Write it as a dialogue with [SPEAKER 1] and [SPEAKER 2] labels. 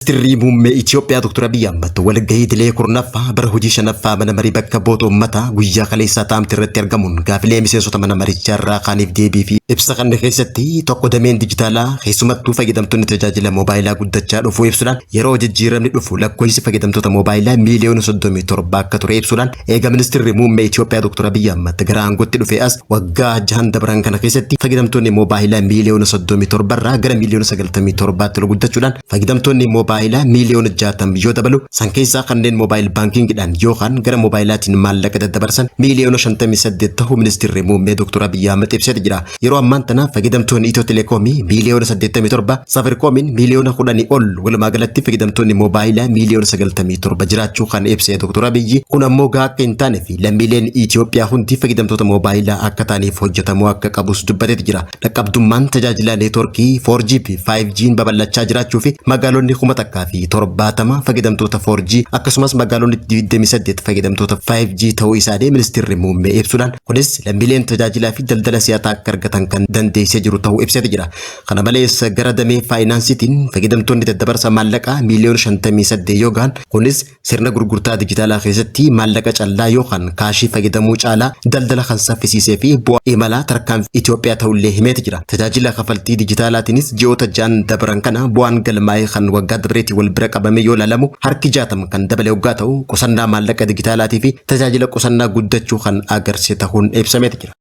[SPEAKER 1] Ministeerri muummee Itoophiyaa Dr. Abiy Ahmed walgahii idilee kurnaffaa bara hojii shanaffaa mana marii bakka bu'oota uummataa guyyaa kaleessaa taa'amte irratti argamuun gaafilee miseensota mana marichaa irraa kaaniif deebii fi ibsa kan keessatti tokko dameen dijitaalaa keessumattuu fayyadamtoonni tajaajila moobaayilaa guddachaa dhufuu ibsuudhaan yeroo jijjiiramni dhufu lakkoofsi fayyadamtoota moobaayilaa miiliyoona 37 akka ture ibsuudhaan eega ministeerri muummee Itoophiyaa Dr. Abiy Ahmed gara aangootti dhufee as waggaa jahan dabran kana keessatti fayyadamtoonni moobaayilaa miiliyoona 37 irraa gara miiliyoona 97 guddachuudhaan fayyadamtoonni moobaayilaa miiliyoona 60 yoo dabalu san keessaa kanneen moobaayil baankiingidhaan yookaan gara moobaayilaatiin maallaqa daddabarsan miiliyoona 58 ta'uu ministeerri muummee Dr. Abiy Ahmed ibsee jira. Yeroo ammaan tana fayyadamtoonni Itiyoo Telekoomii miiliyoona 87, Safarikoomiin miiliyoona 10 ol walumaa galatti fayyadamtoonni moobaayilaa miiliyoona 97 jiraachuu kan ibsee Dr. Abiy kun ammoo akka hin taane fi lammiileen Itoophiyaa hundi fayyadamtoota moobaayilaa akka taaniif hojjetamuu akka qabus dubbatee jira. Dhaqqabdummaan tajaajila neetworkii 4G fi 5G babal'achaa jiraachuu fi magaalonni takkaa fi 70 fayyadamtoota 4G akkasumas magaalonni 28 fayyadamtoota 5G ta'uu isaanii ministeerri muummee ibsuudhaan kunis lammiileen tajaajilaa fi daldala si'ataa akka argatan kan dandeessee jiru ta'uu ibsee jira. Kana malees gara damee faayinaansiitiin fayyadamtoonni daddabarsa maallaqaa miiliyoona 58 yoo gahan kunis sirna gurgurtaa dijitaalaa keessatti maallaqa callaa yookaan kaashii fayyadamuu caalaa daldala kan saffisiisee fi bu'aa imalaa tarkaanfii Itoophiyaa ta'ullee himee jira. Tajaajila kafaltii dijitaalaatiinis ji'oota jahan dabran kana bu'aan galmaa'ee kan waggaa dabreetti wal bira qabame yoo ilaalamu harki 60 kan dabale waggaa ta'u qusannaa maallaqa dijitaalaatii fi tajaajila qusannaa guddachuu kan agarsiise ta'uun ibsamee jira.